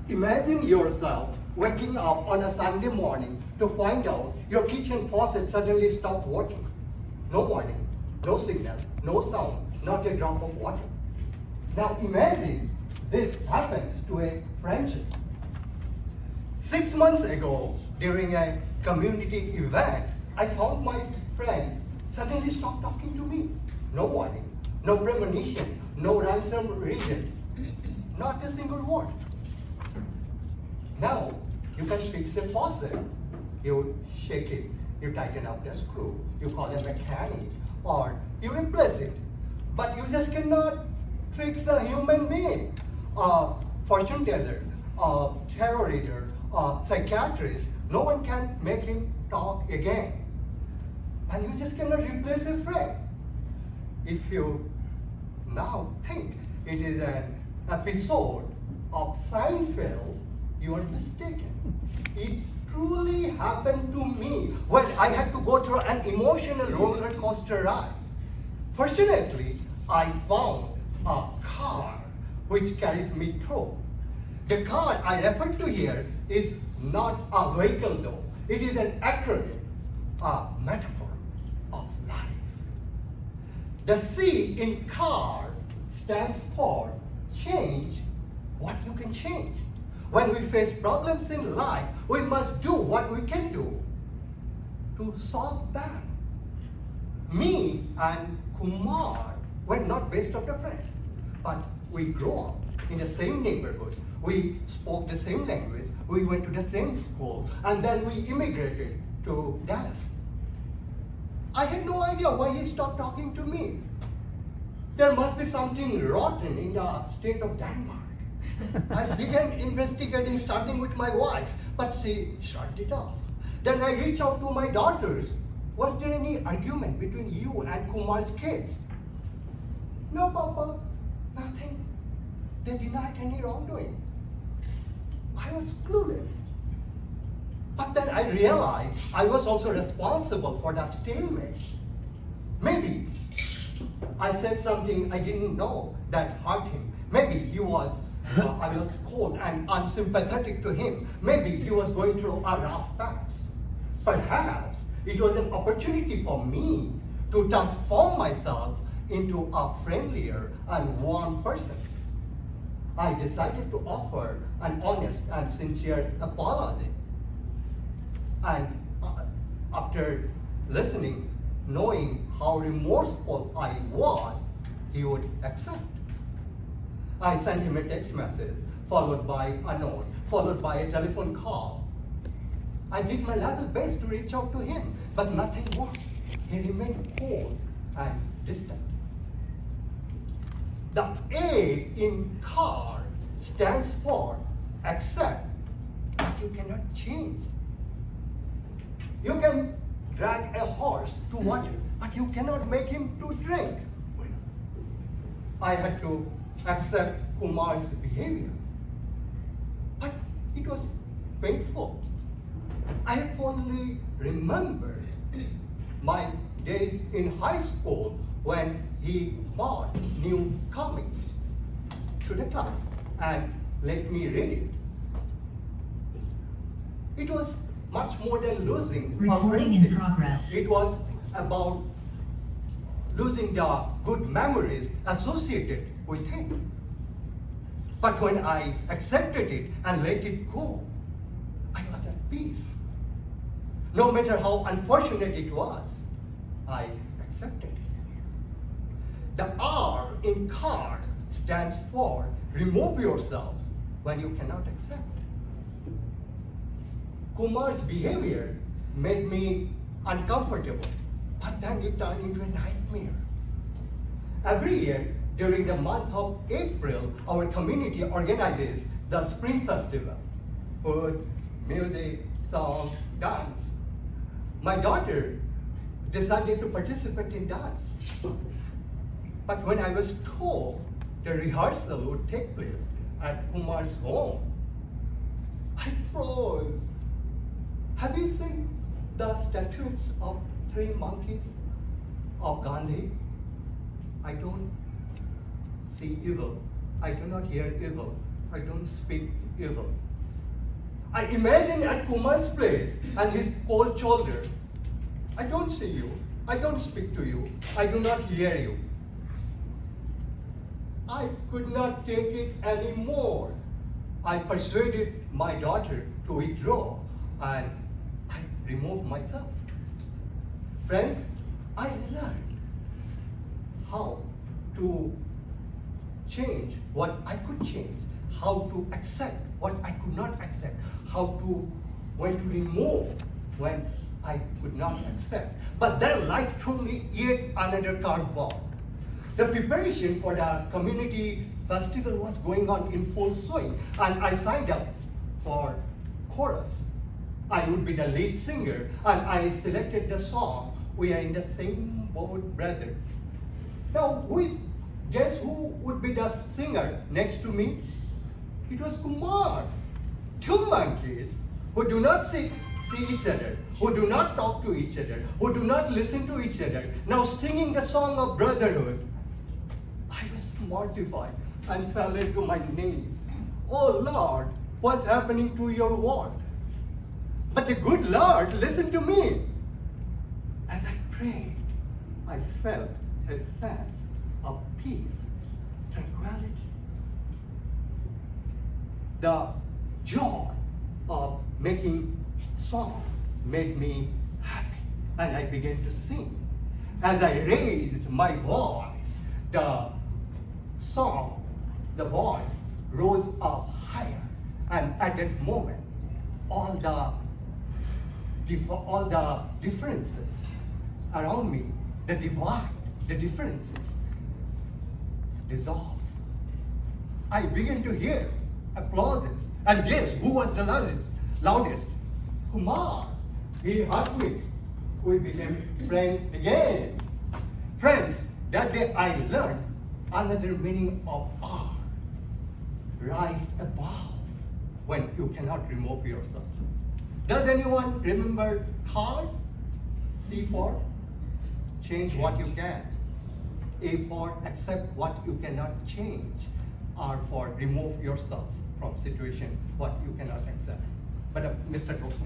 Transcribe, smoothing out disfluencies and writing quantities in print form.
Imagine yourself waking up on a Sunday morning to find out your kitchen faucet suddenly stopped working. No warning, no signal, no sound, not a drop of water. Now imagine this happens to a friendship. 6 months ago, during a community event, I found my friend suddenly stopped talking to me. No warning, no premonition, no ransom region, not a single word. Now, you can fix a faucet. You shake it, you tighten up the screw, you call a mechanic, or you replace it. But you just cannot fix a human being. A fortune teller, a tarot reader, a psychiatrist, no one can make him talk again. And you just cannot replace a friend. If you now think it is an episode of Seinfeld, you are mistaken. It truly happened to me when I had to go through an emotional roller coaster ride. Fortunately, I found a car which carried me through. The car I refer to here is not a vehicle though. It is an acronym, a metaphor of life. The C in car stands for change what you can change. When we face problems in life, we must do what we can do to solve them. Me and Kumar were not best of the friends, but we grew up in the same neighborhood. We spoke the same language, we went to the same school, and then we immigrated to Dallas. I had no idea why he stopped talking to me. There must be something rotten in the state of Denmark. I began investigating, starting with my wife, but she shut it off. Then I reached out to my daughters. Was there any argument between you and Kumar's kids? No, Papa, nothing. They denied any wrongdoing. I was clueless. But then I realized I was also responsible for that stalemate. Maybe I said something I didn't know that hurt him. Maybe I was cold and unsympathetic to him. Maybe he was going through a rough patch. Perhaps it was an opportunity for me to transform myself into a friendlier and warm person. I decided to offer an honest and sincere apology. And after listening, knowing how remorseful I was, he would accept. I sent him a text message, followed by a note, followed by a telephone call. I did my level best to reach out to him, but nothing worked. He remained cold and distant. The A in car stands for accept that you cannot change. You can drag a horse to water, but you cannot make him to drink. I had to accept Kumar's behavior. But it was painful. I fondly remember my days in high school when he bought new comics to the class and let me read it. It was much more than losing a Recording in friendship. progress. It was about losing the good memories associated with him. But when I accepted it and let it go, I was at peace. No matter how unfortunate it was, I accepted it. The R in car stands for remove yourself when you cannot accept. Kumar's behavior made me uncomfortable, but then it turned into a nightmare. Every year, during the month of April, our community organizes the Spring Festival. Food, music, song, dance. My daughter decided to participate in dance. But when I was told the rehearsal would take place at Kumar's home, I froze. Have you seen the statues of 3 monkeys of Gandhi? I don't see evil. I do not hear evil. I don't speak evil. I imagine at Kumar's place and his cold shoulder. I don't see you. I don't speak to you. I do not hear you. I could not take it anymore. I persuaded my daughter to withdraw and I removed myself. Friends, I learned how to change what I could change, how to accept what I could not accept, when to remove when I could not accept. But then life threw me yet another curveball. The preparation for the community festival was going on in full swing, and I signed up for chorus. I would be the lead singer, and I selected the song, "We Are in the Same Boat, Brother." Now, guess who would be the singer next to me? It was Kumar. Two monkeys who do not see each other, who do not talk to each other, who do not listen to each other, now singing the song of brotherhood. I was mortified and fell into my knees. Oh Lord, what's happening to your world? But the good Lord listened to me. As I prayed, I felt His sense of peace, tranquility. The joy of making song made me happy, and I began to sing. As I raised my voice, the voice rose up higher, and at that moment, all the differences around me, the divide, the differences dissolved. I began to hear applauses, and guess who was the loudest? Kumar. He hugged me. We became friends again. Friends, that day I learned another meaning of R. Rise above when you cannot remove yourself. Does anyone remember CARD? C for change what you can. A for accept what you cannot change. R for remove yourself from situation what you cannot accept. But Mr. Tofu.